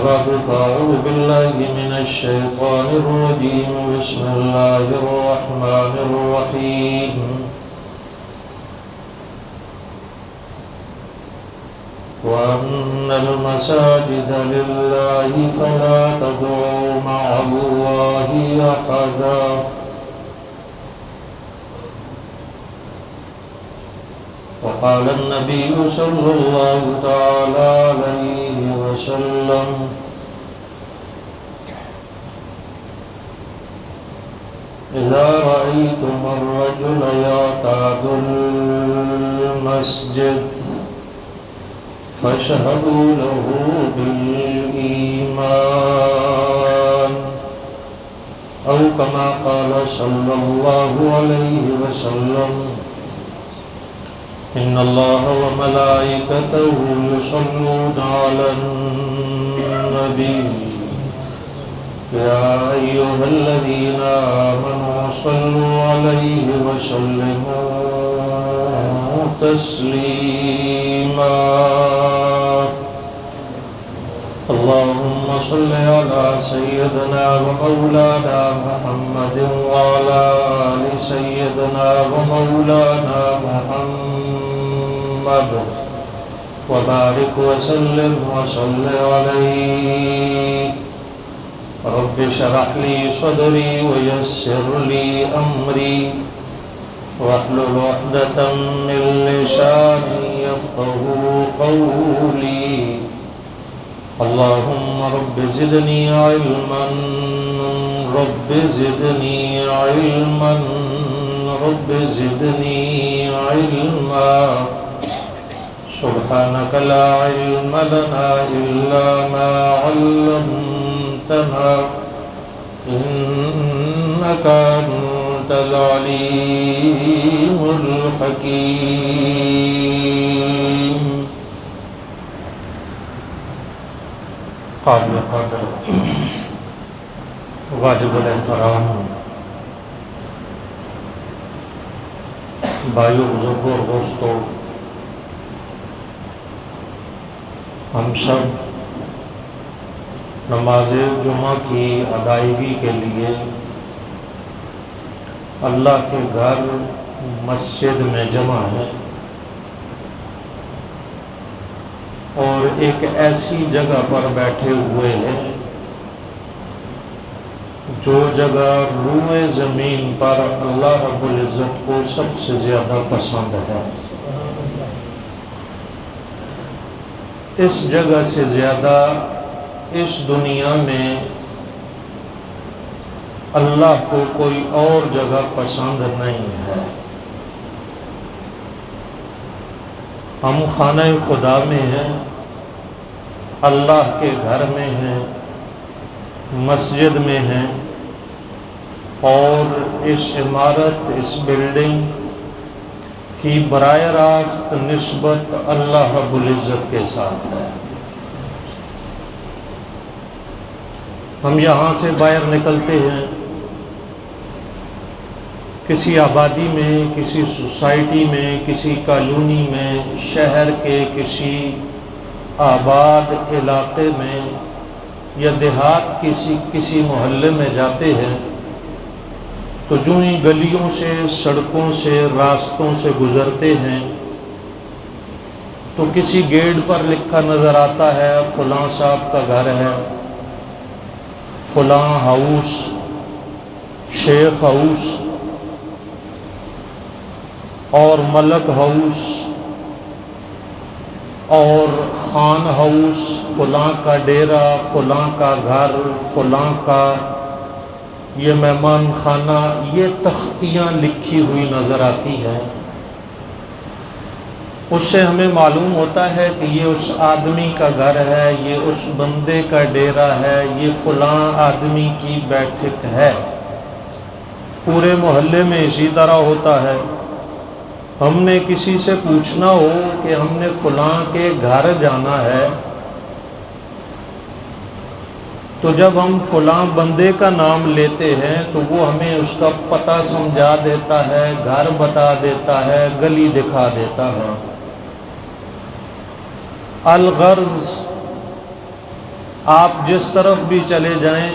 بعد فأعوذ بالله من الشيطان الرجيم بسم الله الرحمن الرحيم وأن المساجد لله فلا تدعوا مع الله أحدا وقال النبي صلى الله تعالى عليه وسلم إذا رأيتم الرجل يعتاد المسجد فاشهدوا له بالإيمان أو كما قال صلى الله عليه وسلم إن الله وملائكته يصلون على النبي يا أيها الذين آمنوا صلوا عليه وسلموا تسليما اللهم صل على سيدنا ومولانا محمد وعلى آل سيدنا ومولانا محمد وبارك وسلم وصل عليه رب اشرح لي صدري ويسر لي أمري واحلل عقدة من لساني يفقهوا قولي اللهم رب زدني علما رب زدني علما رب زدني علما سبحانك لا علم لنا إلا ما علمتنا إنك أنت العليم الحكيم قابل قدر واجب الاحترام بھائیو بزرگوں اور دوستوں، ہم سب نماز جمعہ کی ادائیگی کے لیے اللہ کے گھر مسجد میں جمع ہیں اور ایک ایسی جگہ پر بیٹھے ہوئے ہیں جو جگہ روئے زمین پر اللہ رب العزت کو سب سے زیادہ پسند ہے۔ اس جگہ سے زیادہ اس دنیا میں اللہ کو کوئی اور جگہ پسند نہیں ہے۔ ہم خانہ خدا میں ہیں، اللہ کے گھر میں ہیں، مسجد میں ہیں، اور اس عمارت، اس بلڈنگ کی براہ راست نسبت اللہ رب العزت کے ساتھ ہے۔ ہم یہاں سے باہر نکلتے ہیں، کسی آبادی میں، کسی سوسائٹی میں، کسی کالونی میں، شہر کے کسی آباد علاقے میں یا دیہات کسی محلے میں جاتے ہیں تو جو ہی گلیوں سے، سڑکوں سے، راستوں سے گزرتے ہیں تو کسی گیٹ پر لکھا نظر آتا ہے فلاں صاحب کا گھر ہے، فلاں ہاؤس، شیخ ہاؤس اور ملک ہاؤس اور خان ہاؤس، فلاں کا ڈیرا، فلاں کا گھر، فلاں کا یہ مہمان خانہ، یہ تختیاں لکھی ہوئی نظر آتی ہیں۔ اس سے ہمیں معلوم ہوتا ہے کہ یہ اس آدمی کا گھر ہے، یہ اس بندے کا ڈیرا ہے، یہ فلاں آدمی کی بیٹھک ہے۔ پورے محلے میں اسی طرح ہوتا ہے۔ ہم نے کسی سے پوچھنا ہو کہ ہم نے فلاں کے گھر جانا ہے تو جب ہم فلاں بندے کا نام لیتے ہیں تو وہ ہمیں اس کا پتہ سمجھا دیتا ہے، گھر بتا دیتا ہے، گلی دکھا دیتا ہے۔ الغرض آپ جس طرف بھی چلے جائیں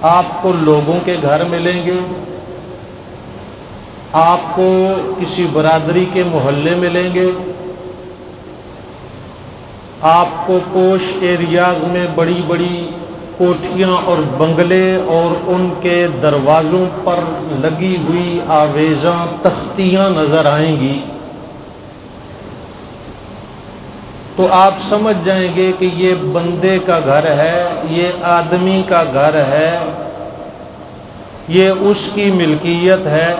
آپ کو لوگوں کے گھر ملیں گے، آپ کو کسی برادری کے محلے ملیں گے، آپ کو پوش ایریاز میں بڑی بڑی کوٹھیاں اور بنگلے اور ان کے دروازوں پر لگی ہوئی آویزاں تختیاں نظر آئیں گی، تو آپ سمجھ جائیں گے کہ یہ بندے کا گھر ہے، یہ آدمی کا گھر ہے، یہ اس کی ملکیت ہے۔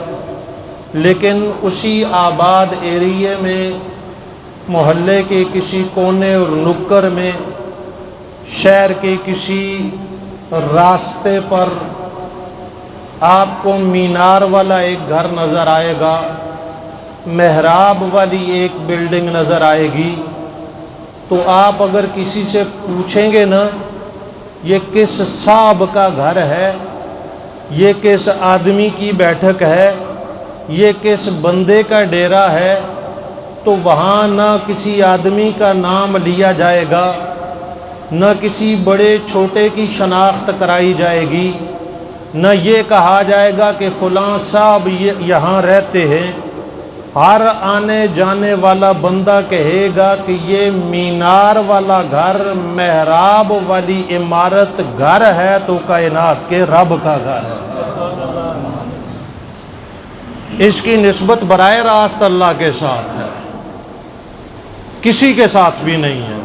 لیکن اسی آباد ایریے میں، محلے کے کسی کونے اور نکر میں، شہر کے کسی راستے پر آپ کو مینار والا ایک گھر نظر آئے گا، محراب والی ایک بلڈنگ نظر آئے گی، تو آپ اگر کسی سے پوچھیں گے نا یہ کس صاحب کا گھر ہے، یہ کس آدمی کی بیٹھک ہے، یہ کس بندے کا ڈیرا ہے، تو وہاں نہ کسی آدمی کا نام لیا جائے گا، نہ کسی بڑے چھوٹے کی شناخت کرائی جائے گی، نہ یہ کہا جائے گا کہ فلاں صاحب یہاں رہتے ہیں۔ ہر آنے جانے والا بندہ کہے گا کہ یہ مینار والا گھر، محراب والی عمارت گھر ہے تو کائنات کے رب کا گھر ہے۔ اس کی نسبت براہ راست اللہ کے ساتھ ہے، کسی کے ساتھ بھی نہیں ہے۔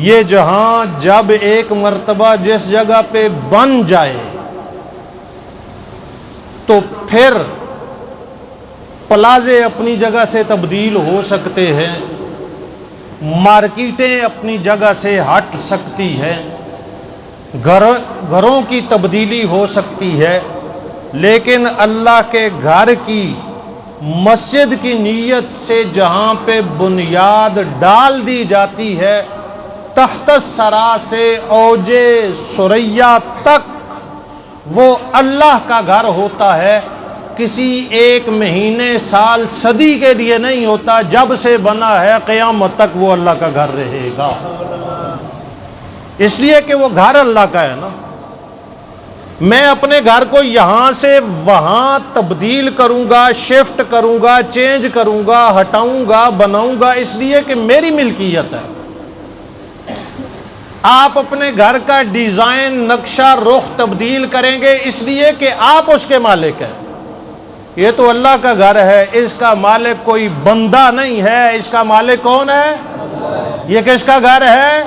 یہ جہاں جب ایک مرتبہ جس جگہ پہ بن جائے تو پھر پلازے اپنی جگہ سے تبدیل ہو سکتے ہیں، مارکیٹیں اپنی جگہ سے ہٹ سکتی ہیں، گھروں کی تبدیلی ہو سکتی ہے، لیکن اللہ کے گھر کی، مسجد کی نیت سے جہاں پہ بنیاد ڈال دی جاتی ہے، تحت الثری سے اوج ثریا تک وہ اللہ کا گھر ہوتا ہے، کسی ایک مہینے، سال، صدی کے لیے نہیں ہوتا۔ جب سے بنا ہے قیامت تک وہ اللہ کا گھر رہے گا، اس لیے کہ وہ گھر اللہ کا ہے نا۔ میں اپنے گھر کو یہاں سے وہاں تبدیل کروں گا، شفٹ کروں گا، چینج کروں گا، ہٹاؤں گا، بناؤں گا، اس لیے کہ میری ملکیت ہے۔ آپ اپنے گھر کا ڈیزائن، نقشہ، رخ تبدیل کریں گے اس لیے کہ آپ اس کے مالک ہیں۔ یہ تو اللہ کا گھر ہے، اس کا مالک کوئی بندہ نہیں ہے، اس کا مالک کون ہے؟ یہ کس کا گھر ہے؟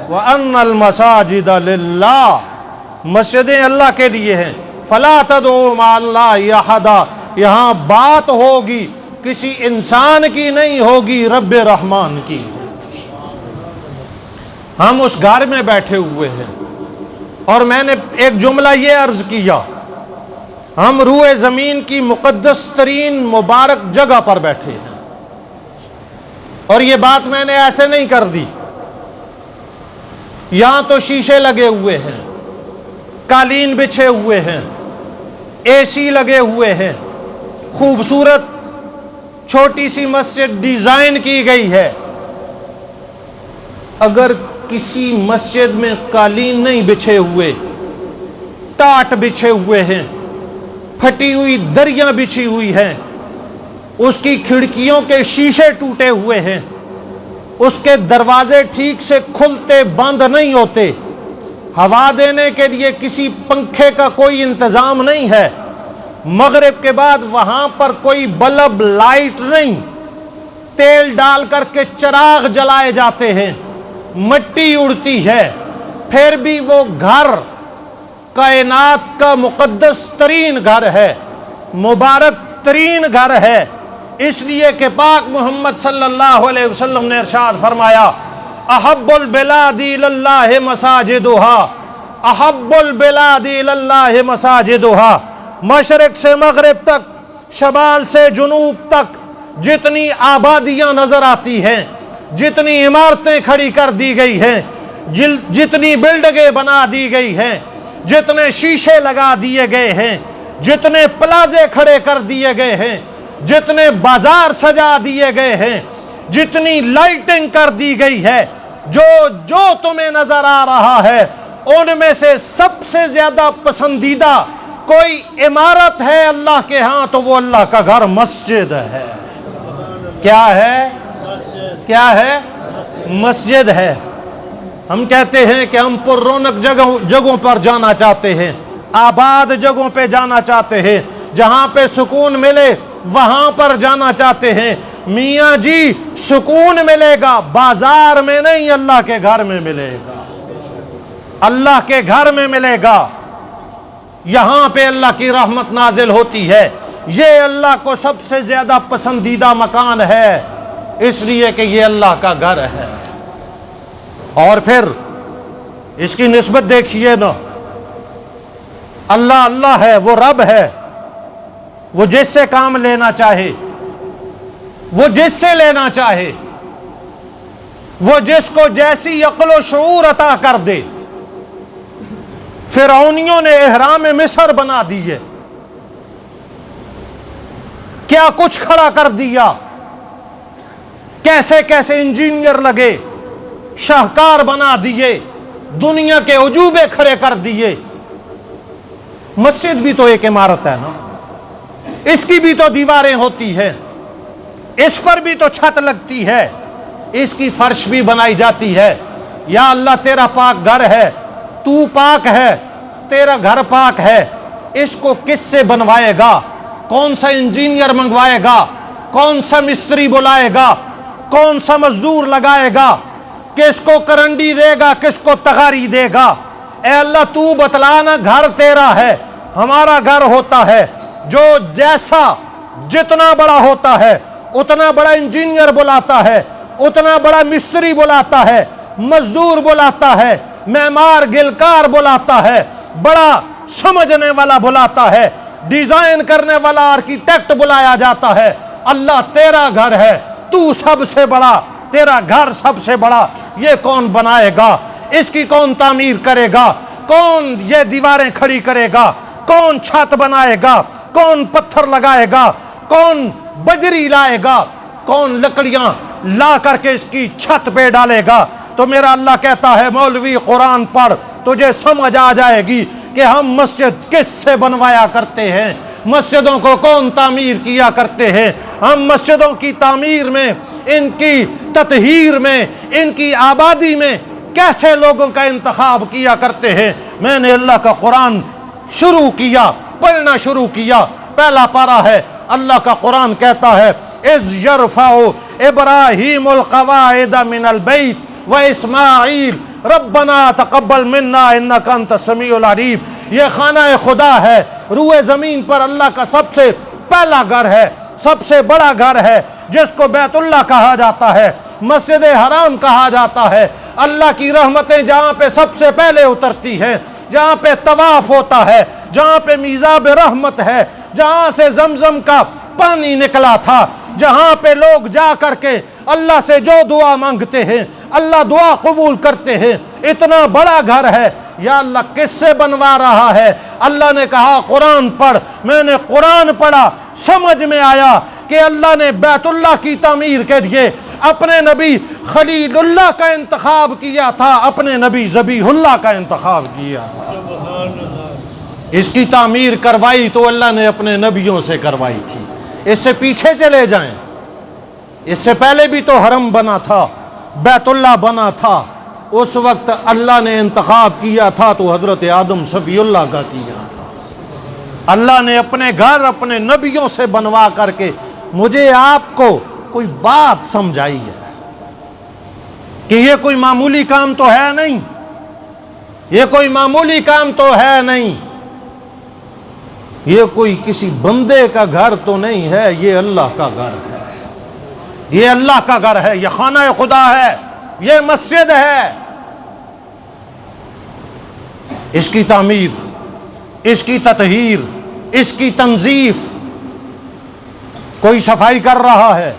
وَأَنَّ الْمَسَاجِدَ لِلَّهِ، مسجدیں اللہ کے لیے ہیں۔ فَلَا تَدْعُوا مَعَ اللَّهِ أَحَدًا، یہاں بات ہوگی کسی انسان کی نہیں ہوگی، رب رحمان کی۔ ہم اس گھر میں بیٹھے ہوئے ہیں، اور میں نے ایک جملہ یہ عرض کیا، ہم روئے زمین کی مقدس ترین مبارک جگہ پر بیٹھے ہیں، اور یہ بات میں نے ایسے نہیں کر دی۔ یہاں تو شیشے لگے ہوئے ہیں، قالین بچھے ہوئے ہیں، اے سی لگے ہوئے ہیں، خوبصورت چھوٹی سی مسجد ڈیزائن کی گئی ہے۔ اگر کسی مسجد میں قالین نہیں بچھے ہوئے، ٹاٹ بچھے ہوئے ہیں، پھٹی ہوئی دریاں بچھی ہوئی ہیں، اس کی کھڑکیوں کے شیشے ٹوٹے ہوئے ہیں، اس کے دروازے ٹھیک سے کھلتے بند نہیں ہوتے، ہوا دینے کے لیے کسی پنکھے کا کوئی انتظام نہیں ہے، مغرب کے بعد وہاں پر کوئی بلب لائٹ نہیں، تیل ڈال کر کے چراغ جلائے جاتے ہیں، مٹی اڑتی ہے، پھر بھی وہ گھر کائنات کا مقدس ترین گھر ہے، مبارک ترین گھر ہے۔ اس لیے کہ پاک محمد صلی اللہ علیہ وسلم نے ارشاد فرمایا، احب البلاد اللہ مساجدہا، احب البلاد اللہ مساجدہا، مشرق سے مغرب تک، شمال سے جنوب تک جتنی آبادیاں نظر آتی ہیں، جتنی عمارتیں کھڑی کر دی گئی ہیں، جتنی بلڈنگیں بنا دی گئی ہیں، جتنے شیشے لگا دیے گئے ہیں، جتنے پلازے کھڑے کر دیے گئے ہیں، جتنے بازار سجا دیے گئے ہیں، جتنی لائٹنگ کر دی گئی ہے، جو تمہیں نظر آ رہا ہے ان میں سے سب سے زیادہ پسندیدہ کوئی عمارت ہے اللہ کے ہاں تو وہ اللہ کا گھر مسجد ہے۔ کیا ہے؟ کیا ہے؟ مسجد ہے۔ ہم کہتے ہیں کہ ہم پر رونق جگہوں پر جانا چاہتے ہیں، آباد جگہوں پہ جانا چاہتے ہیں، جہاں پہ سکون ملے وہاں پر جانا چاہتے ہیں۔ میاں جی سکون ملے گا بازار میں نہیں، اللہ کے گھر میں ملے گا، اللہ کے گھر میں ملے گا۔ یہاں پہ اللہ کی رحمت نازل ہوتی ہے۔ یہ اللہ کو سب سے زیادہ پسندیدہ مکان ہے، اس لیے کہ یہ اللہ کا گھر ہے۔ اور پھر اس کی نسبت دیکھیے نا، اللہ اللہ ہے، وہ رب ہے، وہ جس سے کام لینا چاہے، وہ جس سے لینا چاہے، وہ جس کو جیسی عقل و شعور عطا کر دے۔ فرعونیوں نے احرام مصر بنا دیے، کیا کچھ کھڑا کر دیا، کیسے کیسے انجینئر لگے، شاہکار بنا دیے، دنیا کے عجوبے کھڑے کر دیے۔ مسجد بھی تو ایک عمارت ہے نا، اس کی بھی تو دیواریں ہوتی ہیں، اس پر بھی تو چھت لگتی ہے، اس کی فرش بھی بنائی جاتی ہے۔ یا اللہ تیرا پاک گھر ہے، تو پاک ہے، تیرا گھر پاک ہے، اس کو کس سے بنوائے گا؟ کون سا انجینئر منگوائے گا؟ کون سا مستری بلائے گا؟ کون سا مزدور لگائے گا؟ کس کو کرنڈی دے گا؟ کس کو تغاری دے گا؟ اے اللہ تو بتلانا، گھر تیرا ہے، ہمارا گھر ہوتا ہے، جو جیسا جتنا بڑا ہوتا ہے اتنا بڑا انجینئر بلاتا ہے، اتنا بڑا مستری بلاتا ہے، مزدور بلاتا ہے، معمار گلکار بلاتا ہے، بڑا سمجھنے والا بلاتا ہے، ڈیزائن کرنے والا آرکیٹیکٹ بلایا جاتا ہے۔ اللہ تیرا گھر ہے، تو سب سے بڑا، تیرا گھر سب سے بڑا، یہ کون بنائے گا؟ اس کی کون تعمیر کرے گا؟ کون یہ دیواریں کھڑی کرے گا؟ کون چھت بنائے گا؟ کون پتھر لگائے گا؟ کون بجری لائے گا؟ کون لکڑیاں لا کر کے اس کی چھت پہ ڈالے گا؟ تو میرا اللہ کہتا ہے مولوی قرآن پڑھ، تجھے سمجھ آ جائے گی کہ ہم مسجد کس سے بنوایا کرتے ہیں، مسجدوں کو کون تعمیر کیا کرتے ہیں۔ ہم مسجدوں کی تعمیر میں، ان کی تطہیر میں، ان کی آبادی میں کیسے لوگوں کا انتخاب کیا کرتے ہیں۔ میں نے اللہ کا قرآن شروع کیا، پڑھنا شروع کیا، پہلا پارہ ہے، اللہ کا قرآن کہتا ہے اِذْ يَرْفَعُ إِبْرَاهِيمُ الْقَوَاعِدَ مِنَ الْبَيْتِ وَإِسْمَاعِيلُ رَبَّنَا تَقَبَّلْ مِنَّا إِنَّكَ أَنْتَ السَّمِيعُ الْعَلِيمُ۔ یہ خانہ خدا ہے، روئے زمین پر اللہ کا سب سے پہلا گھر ہے، سب سے بڑا گھر ہے، جس کو بیت اللہ کہا جاتا ہے، مسجد حرام کہا جاتا ہے۔ اللہ کی رحمتیں جہاں پہ سب سے پہلے اترتی ہیں، جہاں پہ طواف ہوتا ہے، جہاں پہ میزاب رحمت ہے، جہاں سے زمزم کا پانی نکلا تھا، جہاں پہ لوگ جا کر کے اللہ سے جو دعا مانگتے ہیں اللہ دعا قبول کرتے ہیں، اتنا بڑا گھر ہے۔ یا اللہ کس سے بنوا رہا ہے؟ اللہ نے کہا قرآن پڑھ، میں نے قرآن پڑھا، سمجھ میں آیا کہ اللہ نے بیت اللہ کی تعمیر کے لیے اپنے نبی خلیل اللہ کا انتخاب کیا تھا، اپنے نبی ذبیح اللہ کا انتخاب کیا تھا۔ اس کی تعمیر کروائی تو اللہ نے اپنے نبیوں سے کروائی تھی۔ اس سے پیچھے چلے جائیں، اس سے پہلے بھی تو حرم بنا تھا، بیت اللہ بنا تھا، اس وقت اللہ نے انتخاب کیا تھا تو حضرت آدم صفی اللہ کا کیا تھا۔ اللہ نے اپنے گھر اپنے نبیوں سے بنوا کر کے مجھے آپ کو کوئی بات سمجھائی ہے کہ یہ کوئی معمولی کام تو ہے نہیں، یہ کوئی معمولی کام تو ہے نہیں، یہ کوئی کسی بندے کا گھر تو نہیں ہے، یہ اللہ کا گھر ہے، یہ اللہ کا گھر ہے، یہ خانہ خدا ہے، یہ مسجد ہے۔ اس کی تعمیر، اس کی تطہیر، اس کی تنظیف، کوئی صفائی کر رہا ہے۔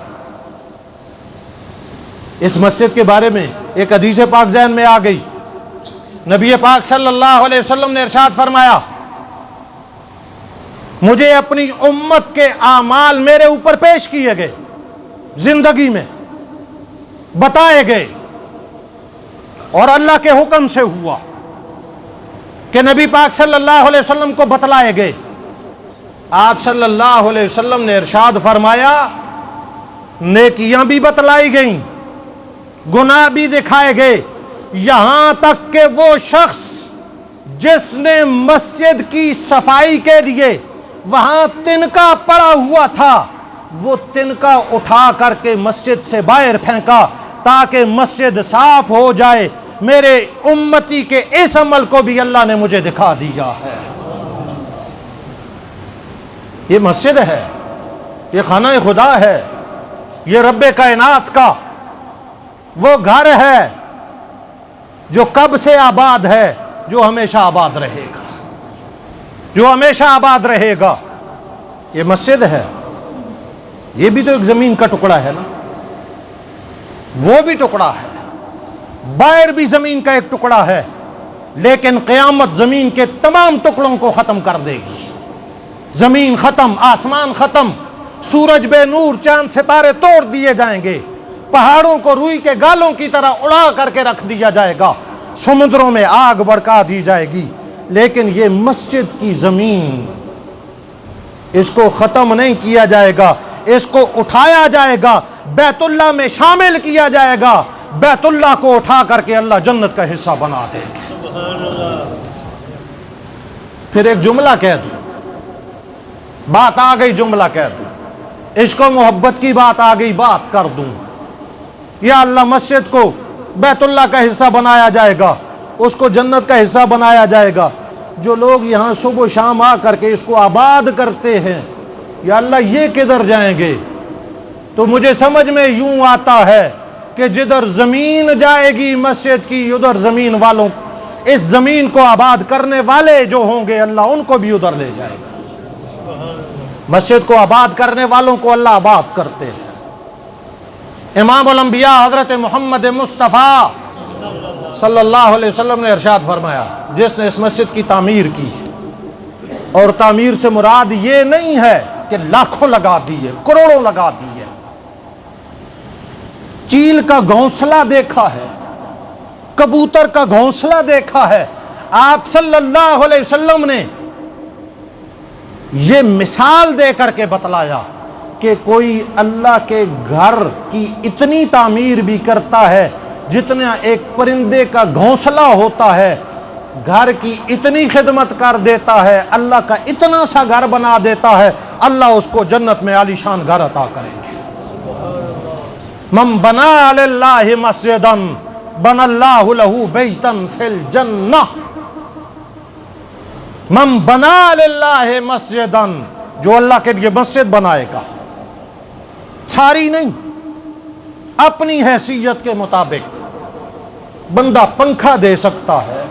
اس مسجد کے بارے میں ایک حدیث پاک ذہن میں آ گئی، نبی پاک صلی اللہ علیہ وسلم نے ارشاد فرمایا مجھے اپنی امت کے اعمال میرے اوپر پیش کیے گئے، زندگی میں بتائے گئے، اور اللہ کے حکم سے ہوا کہ نبی پاک صلی اللہ علیہ وسلم کو بتلائے گئے. آپ صلی اللہ علیہ وسلم نے ارشاد فرمایا نیکیاں بھی بتلائی گئیں، گناہ بھی دکھائے گئے، یہاں تک کہ وہ شخص جس نے مسجد کی صفائی کے لیے وہاں تنکا پڑا ہوا تھا وہ تنکا اٹھا کر کے مسجد سے باہر پھینکا تاکہ مسجد صاف ہو جائے. میرے امتی کے اس عمل کو بھی اللہ نے مجھے دکھا دیا ہے. یہ مسجد ہے، یہ خانہ خدا ہے، یہ رب کائنات کا وہ گھر ہے جو کب سے آباد ہے، جو ہمیشہ آباد رہے گا، جو ہمیشہ آباد رہے گا. یہ مسجد ہے، یہ بھی تو ایک زمین کا ٹکڑا ہے نا، وہ بھی ٹکڑا ہے، باہر بھی زمین کا ایک ٹکڑا ہے، لیکن قیامت زمین کے تمام ٹکڑوں کو ختم کر دے گی. زمین ختم، آسمان ختم، سورج بے نور، چاند ستارے توڑ دیے جائیں گے، پہاڑوں کو روئی کے گالوں کی طرح اڑا کر کے رکھ دیا جائے گا، سمندروں میں آگ بڑکا دی جائے گی. لیکن یہ مسجد کی زمین، اس کو ختم نہیں کیا جائے گا، اس کو اٹھایا جائے گا، بیت اللہ میں شامل کیا جائے گا. بیت اللہ کو اٹھا کر کے اللہ جنت کا حصہ بنا دے گا. پھر ایک جملہ کہہ دوں، بات آ گئی، جملہ کہہ دوں، عشق و محبت کی بات آ گئی، بات کر دوں. یا اللہ مسجد کو بیت اللہ کا حصہ بنایا جائے گا، اس کو جنت کا حصہ بنایا جائے گا. جو لوگ یہاں صبح و شام آ کر کے اس کو آباد کرتے ہیں، یا اللہ یہ کدھر جائیں گے؟ تو مجھے سمجھ میں یوں آتا ہے کہ جدھر زمین جائے گی مسجد کی، ادھر زمین والوں، اس زمین کو آباد کرنے والے جو ہوں گے اللہ ان کو بھی ادھر لے جائے گا. مسجد کو آباد کرنے والوں کو اللہ آباد کرتے ہیں. امام الانبیاء حضرت محمد مصطفیٰ صلی اللہ علیہ وسلم نے ارشاد فرمایا جس نے اس مسجد کی تعمیر کی، اور تعمیر سے مراد یہ نہیں ہے کہ لاکھوں لگا دیے، کروڑوں لگا دیے، چیل کا گھونسلہ دیکھا ہے، کبوتر کا گھونسلہ دیکھا ہے. آپ صلی اللہ علیہ وسلم نے یہ مثال دے کر کے بتلایا کہ کوئی اللہ کے گھر کی اتنی تعمیر بھی کرتا ہے جتنا ایک پرندے کا گھونسلہ ہوتا ہے، گھر کی اتنی خدمت کر دیتا ہے، اللہ کا اتنا سا گھر بنا دیتا ہے، اللہ اس کو جنت میں عالی شان گھر عطا کریں گے. من بنا للہ مسجدا بنا اللہ لہ بیتا فی الجنہ. من بنا للہ مسجدا، جو اللہ کے لیے مسجد بنائے گا، ساری نہیں، اپنی حیثیت کے مطابق. بندہ پنکھا دے سکتا ہے،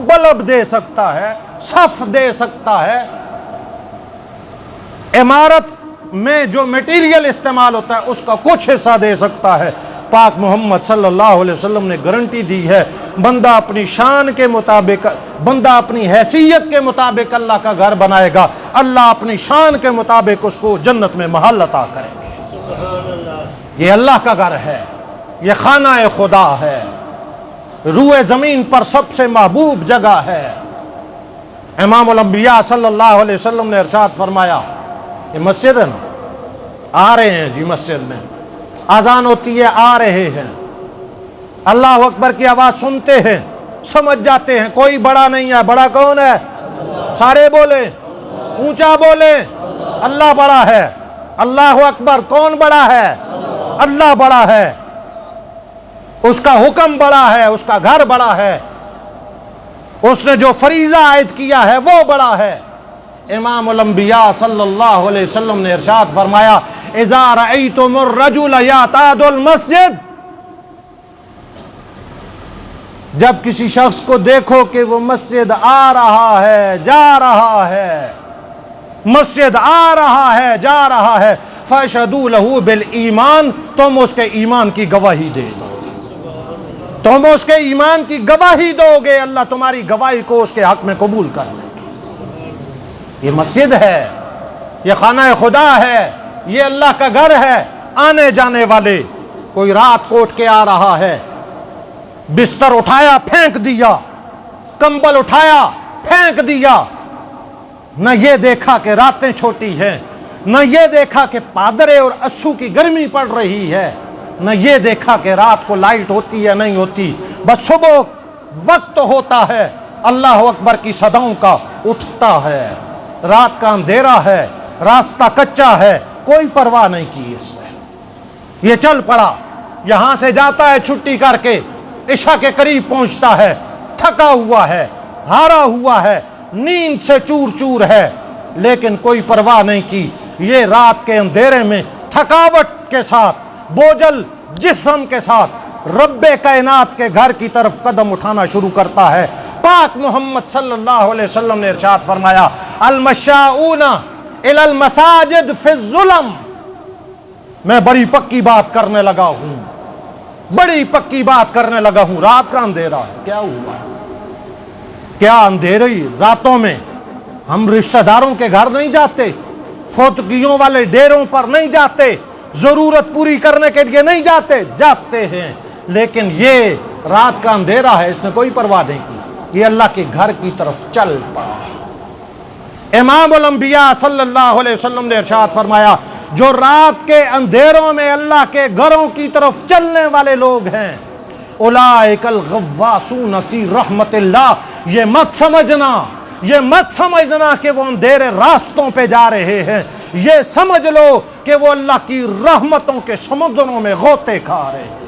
بلب دے سکتا ہے، صف دے سکتا ہے. عمارت میں جو میٹیریل استعمال ہوتا ہے اس کا کچھ حصہ دے سکتا ہے. پاک محمد صلی اللہ علیہ وسلم نے گارنٹی دی ہے، بندہ اپنی شان کے مطابق، بندہ اپنی حیثیت کے مطابق اللہ کا گھر بنائے گا، اللہ اپنی شان کے مطابق اس کو جنت میں محل عطا کریں گے. یہ اللہ کا گھر ہے، یہ خانہ خدا ہے، روئے زمین پر سب سے محبوب جگہ ہے. امام الانبیاء صلی اللہ علیہ وسلم نے ارشاد فرمایا، یہ مسجد ہے نا، آ رہے ہیں جی مسجد میں، اذان ہوتی ہے، آ رہے ہیں، اللہ اکبر کی آواز سنتے ہیں، سمجھ جاتے ہیں کوئی بڑا نہیں ہے. بڑا کون ہے؟ سارے بولیں، اونچا بولیں، اللہ بڑا ہے. اللہ اکبر. کون بڑا ہے؟ اللہ بڑا ہے. اس کا حکم بڑا ہے، اس کا گھر بڑا ہے، اس نے جو فریضہ عائد کیا ہے وہ بڑا ہے. امام الانبیاء صلی اللہ علیہ وسلم نے ارشاد فرمایا، اذا رأیتم الرجل یعتاد المسجد، جب کسی شخص کو دیکھو کہ وہ مسجد آ رہا ہے، جا رہا ہے، مسجد آ رہا ہے، جا رہا ہے، فاشهدوا له بالایمان، تم اس کے ایمان کی گواہی دے دو. تم اس کے ایمان کی گواہی دو گے، اللہ تمہاری گواہی کو اس کے حق میں قبول کر لے. یہ مسجد ہے، یہ خانہ خدا ہے، یہ اللہ کا گھر ہے. آنے جانے والے، کوئی رات کوٹ کے آ رہا ہے، بستر اٹھایا پھینک دیا، کمبل اٹھایا پھینک دیا، نہ یہ دیکھا کہ راتیں چھوٹی ہیں، نہ یہ دیکھا کہ پادرے اور اسو کی گرمی پڑ رہی ہے، نہ یہ دیکھا کہ رات کو لائٹ ہوتی ہے نہیں ہوتی، بس صبح وقت ہوتا ہے، اللہ اکبر کی صداؤں کا اٹھتا ہے، رات کا اندھیرا ہے، راستہ کچا ہے، کوئی پرواہ نہیں کی اس میں، یہ چل پڑا، یہاں سے جاتا ہے چھٹی کر کے، عشاء کے قریب پہنچتا ہے، تھکا ہوا ہے، ہارا ہوا ہے، نیند سے چور چور ہے، لیکن کوئی پرواہ نہیں کی، یہ رات کے اندھیرے میں تھکاوٹ کے ساتھ، بوجھل جسم کے ساتھ رب کائنات کے گھر کی طرف قدم اٹھانا شروع کرتا ہے۔ پاک محمد صلی اللہ علیہ وسلم نے ارشاد فرمایا، المشاؤون الی المساجد فی الظلم، میں بڑی پکی بات کرنے لگا ہوں، بڑی پکی بات کرنے لگا ہوں، رات کا اندھیرا ہے، کیا ہوا؟ کیا اندھیری راتوں میں ہم رشتہ داروں کے گھر نہیں جاتے، فوتگیوں والے ڈیروں پر نہیں جاتے، ضرورت پوری کرنے کے لیے نہیں جاتے، جاتے ہیں، لیکن یہ رات کا اندھیرا ہے، اس نے کوئی پرواہ نہیں کی، یہ اللہ کے گھر کی طرف چل پڑا۔ امام الانبیاء صلی اللہ علیہ وسلم نے ارشاد فرمایا، جو رات کے اندھیروں میں اللہ کے گھروں کی طرف چلنے والے لوگ ہیں، اولئک الغواصون فی رحمت اللہ، یہ مت سمجھنا کہ وہ اندھیرے راستوں پہ جا رہے ہیں، یہ سمجھ لو کہ وہ اللہ کی رحمتوں کے سمندروں میں غوطے کھا رہے ہیں،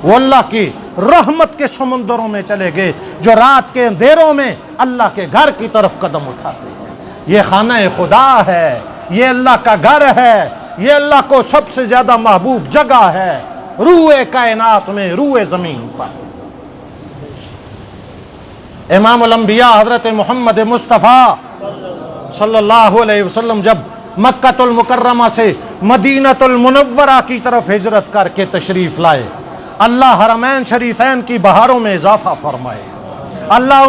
وہ اللہ کی رحمت کے سمندروں میں چلے گئے، جو رات کے اندھیروں میں اللہ کے گھر کی طرف قدم اٹھاتے ہیں۔ یہ خانہ خدا ہے، یہ اللہ کا گھر ہے، یہ اللہ کو سب سے زیادہ محبوب جگہ ہے، روح کائنات میں، روح زمین پر۔ امام الانبیاء حضرت محمد مصطفیٰ صلی اللہ علیہ وسلم جب مکہ المکرمہ سے مدینہ المنورہ کی طرف ہجرت کر کے تشریف لائے، اللہ حرمین شریفین کی بہاروں میں اضافہ فرمائے، اللہ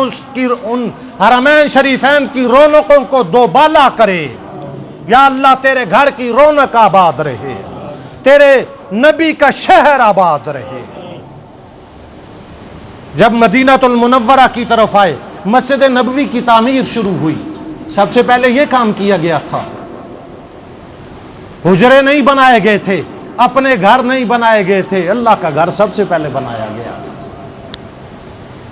ان حرمین شریفین کی رونقوں کو دوبالا کرے، یا اللہ تیرے گھر کی رونق آباد رہے، تیرے نبی کا شہر آباد رہے۔ جب مدینہ المنورہ کی طرف آئے، مسجد نبوی کی تعمیر شروع ہوئی، سب سے پہلے یہ کام کیا گیا تھا، حجرے نہیں بنائے گئے تھے، اپنے گھر نہیں بنائے گئے تھے، اللہ کا گھر سب سے پہلے بنایا گیا تھا۔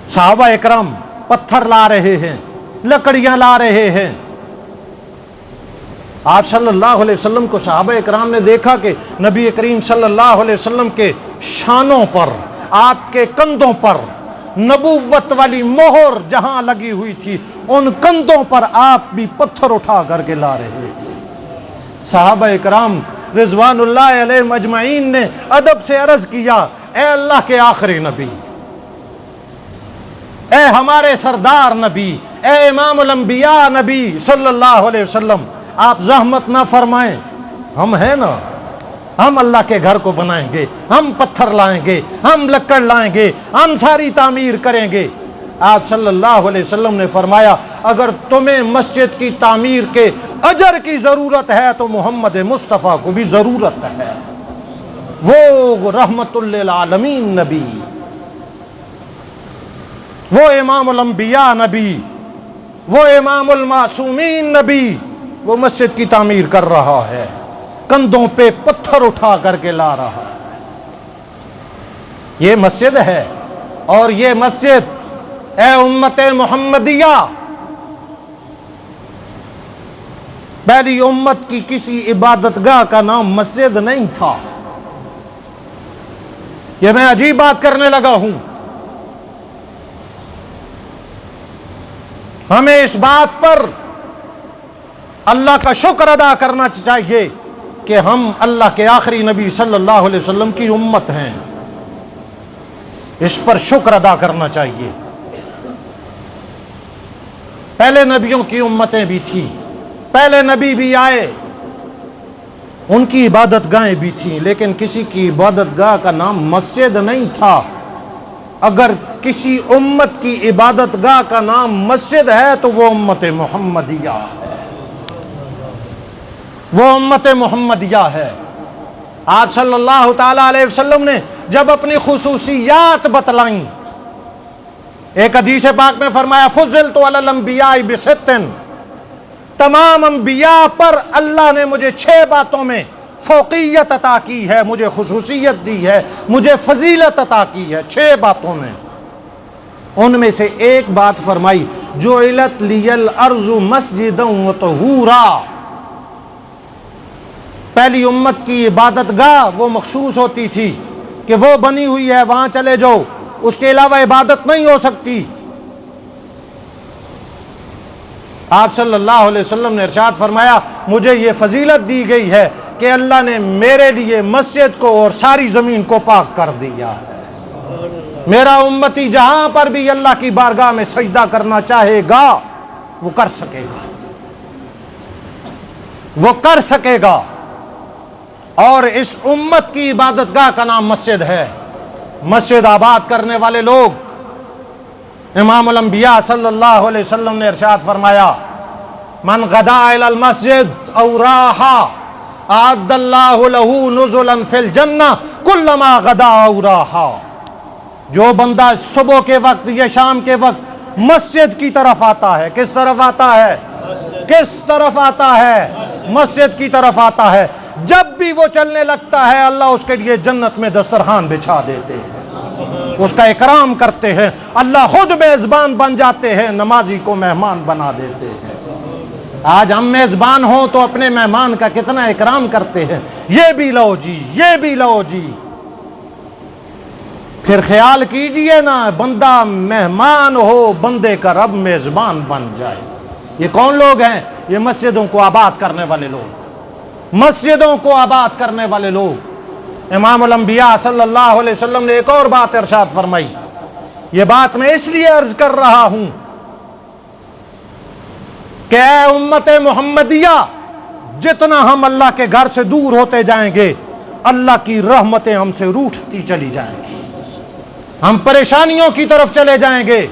صحابہ اکرام پتھر لا رہے ہیں، لکڑیاں لا رہے ہیں، آپ صلی اللہ علیہ وسلم کو صحابہ اکرام نے دیکھا کہ نبی کریم صلی اللہ علیہ وسلم کے شانوں پر، آپ کے کندھوں پر نبوت والی مہر جہاں لگی ہوئی تھی، ان کندھوں پر آپ بھی پتھر اٹھا کر کے لا رہے تھے۔ صحابہ اکرام رضوان اللہ علیہ مجمعین نے ادب سے عرض کیا، اے اللہ کے آخری نبی، اے ہمارے سردار نبی، اے امام الانبیاء نبی صلی اللہ علیہ وسلم، آپ زحمت نہ فرمائیں، ہم ہیں نا، ہم اللہ کے گھر کو بنائیں گے، ہم پتھر لائیں گے، ہم لکڑ لائیں گے، ہم ساری تعمیر کریں گے۔ آپ صلی اللہ علیہ وسلم نے فرمایا، اگر تمہیں مسجد کی تعمیر کے اجر کی ضرورت ہے تو محمد مصطفیٰ کو بھی ضرورت ہے، وہ رحمت للعالمین نبی، وہ امام الانبیاء نبی، وہ امام المعصومین نبی، وہ مسجد کی تعمیر کر رہا ہے، کندھوں پہ پتھر اٹھا کر کے لا رہا ہے۔ یہ مسجد ہے، اور یہ مسجد اے امت محمدیہ، پہلی امت کی کسی عبادت گاہ کا نام مسجد نہیں تھا۔ یہ میں عجیب بات کرنے لگا ہوں، ہمیں اس بات پر اللہ کا شکر ادا کرنا چاہیے کہ ہم اللہ کے آخری نبی صلی اللہ علیہ وسلم کی امت ہیں، اس پر شکر ادا کرنا چاہیے۔ پہلے نبیوں کی امتیں بھی تھیں، پہلے نبی بھی آئے، ان کی عبادت گاہیں بھی تھیں، لیکن کسی کی عبادت گاہ کا نام مسجد نہیں تھا۔ اگر کسی امت کی عبادت گاہ کا نام مسجد ہے تو وہ امت محمدیہ ہے، وہ امت محمدیہ ہے۔ آپ صلی اللہ تعالیٰ علیہ وسلم نے جب اپنی خصوصیات بتلائیں. ایک حدیث پاک میں فرمایا فضلت علی الانبیاء بست، تمام انبیاء پر اللہ نے مجھے 6 باتوں میں فوقیت عطا کی ہے، مجھے خصوصیت دی ہے، مجھے فضیلت عطا کی ہے 6 باتوں میں. ان میں سے ایک بات فرمائی جعلت لی الارض مسجدا وطہورا، پہلی امت کی عبادت گاہ وہ مخصوص ہوتی تھی کہ وہ بنی ہوئی ہے وہاں چلے جاؤ، اس کے علاوہ عبادت نہیں ہو سکتی. آپ صلی اللہ علیہ وسلم نے ارشاد فرمایا مجھے یہ فضیلت دی گئی ہے کہ اللہ نے میرے لیے مسجد کو اور ساری زمین کو پاک کر دیا. میرا امتی جہاں پر بھی اللہ کی بارگاہ میں سجدہ کرنا چاہے گا وہ کر سکے گا، وہ کر سکے گا. اور اس امت کی عبادت گاہ کا نام مسجد ہے. مسجد آباد کرنے والے لوگ، امام الانبیاء صلی اللہ علیہ وسلم نے ارشاد فرمایا من غدا الی المسجد او راحا اعد اللہ له نزلا فی الجنہ کلما غدا او راحا. جو بندہ صبح کے وقت یا شام کے وقت مسجد کی طرف آتا ہے، کس طرف آتا ہے؟ کس طرف آتا ہے؟ مسجد کی طرف آتا ہے. جب بھی وہ چلنے لگتا ہے اللہ اس کے لیے جنت میں دسترخوان بچھا دیتے ہیں، اس کا اکرام کرتے ہیں. اللہ خود میزبان بن جاتے ہیں، نمازی کو مہمان بنا دیتے ہیں. آج ہم میزبان ہوں تو اپنے مہمان کا کتنا اکرام کرتے ہیں، یہ بھی لو جی، یہ بھی لو جی. پھر خیال کیجئے نا بندہ مہمان ہو، بندے کا رب میزبان بن جائے. یہ کون لوگ ہیں؟ یہ مسجدوں کو آباد کرنے والے لوگ، مسجدوں کو آباد کرنے والے لوگ. امام الانبیاء صلی اللہ علیہ وسلم نے ایک اور بات ارشاد فرمائی. یہ بات میں اس لیے عرض کر رہا ہوں کہ اے امت محمدیہ، جتنا ہم اللہ کے گھر سے دور ہوتے جائیں گے اللہ کی رحمتیں ہم سے روٹھتی چلی جائیں گی، ہم پریشانیوں کی طرف چلے جائیں گے.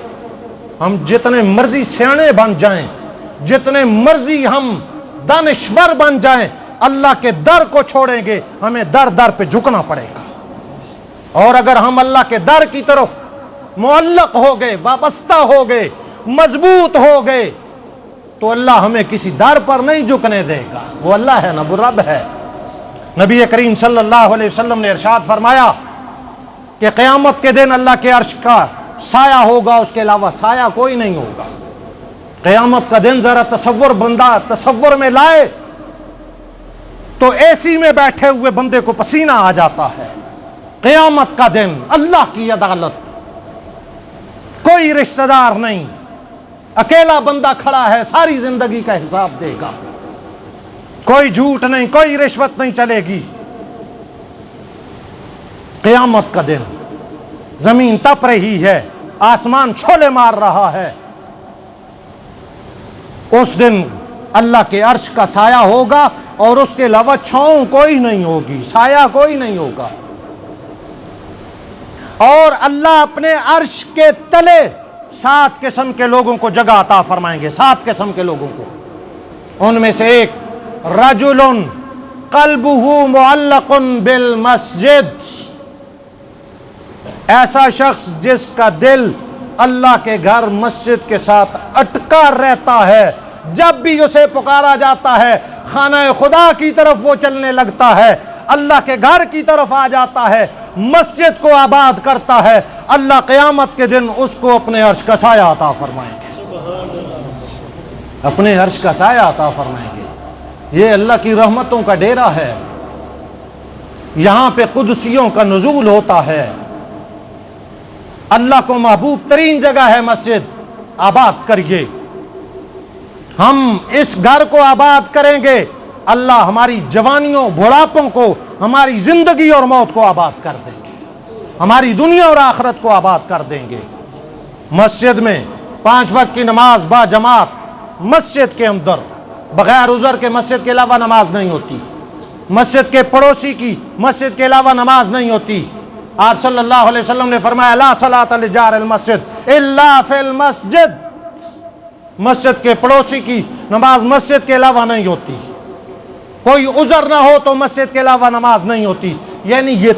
ہم جتنے مرضی سیانے بن جائیں، جتنے مرضی ہم دانشور بن جائیں، اللہ کے در کو چھوڑیں گے ہمیں در در پہ جھکنا پڑے گا. اور اگر ہم اللہ کے در کی طرف معلق ہو گئے، وابستہ ہو گئے، مضبوط ہو گئے تو اللہ ہمیں کسی در پر نہیں جھکنے دے گا. وہ اللہ ہے نا، وہ رب ہے. نبی کریم صلی اللہ علیہ وسلم نے ارشاد فرمایا کہ قیامت کے دن اللہ کے عرش کا سایہ ہوگا، اس کے علاوہ سایہ کوئی نہیں ہوگا. قیامت کا دن ذرا تصور بندہ تصور میں لائے تو اے سی میں بیٹھے ہوئے بندے کو پسینہ آ جاتا ہے. قیامت کا دن، اللہ کی عدالت، کوئی رشتہ دار نہیں، اکیلا بندہ کھڑا ہے، ساری زندگی کا حساب دے گا. کوئی جھوٹ نہیں، کوئی رشوت نہیں چلے گی. قیامت کا دن، زمین تپ رہی ہے، آسمان چھولے مار رہا ہے. اس دن اللہ کے عرش کا سایہ ہوگا اور اس کے علاوہ چھاؤں کوئی نہیں ہوگی، سایہ کوئی نہیں ہوگا. اور اللہ اپنے عرش کے تلے 7 قسم کے لوگوں کو جگہ عطا فرمائیں گے. 7 قسم کے لوگوں کو. ان میں سے ایک رجل قلبہ معلق بالمسجد، ایسا شخص جس کا دل اللہ کے گھر مسجد کے ساتھ اٹکا رہتا ہے. جب بھی اسے پکارا جاتا ہے خانہ خدا کی طرف وہ چلنے لگتا ہے، اللہ کے گھر کی طرف آ جاتا ہے، مسجد کو آباد کرتا ہے. اللہ قیامت کے دن اس کو اپنے عرش کا سایہ عطا فرمائیں گے، اپنے عرش کا سایہ عطا فرمائیں گے. یہ اللہ کی رحمتوں کا ڈیرا ہے، یہاں پہ قدسیوں کا نزول ہوتا ہے. اللہ کو محبوب ترین جگہ ہے مسجد. آباد کریے. ہم اس گھر کو آباد کریں گے، اللہ ہماری جوانیوں بڑھاپوں کو، ہماری زندگی اور موت کو آباد کر دیں گے، ہماری دنیا اور آخرت کو آباد کر دیں گے. مسجد میں 5 وقت کی نماز با جماعت، مسجد کے اندر بغیر عذر کے مسجد کے علاوہ نماز نہیں ہوتی. مسجد کے پڑوسی کی مسجد کے علاوہ نماز نہیں ہوتی. آپ صلی اللہ علیہ وسلم نے فرمایا لا صلاۃ لجار المسجد الا فی المسجد، مسجد کے پڑوسی کی نماز مسجد کے علاوہ نہیں ہوتی. کوئی عذر نہ ہو تو مسجد کے علاوہ نماز نہیں ہوتی. یعنی یہ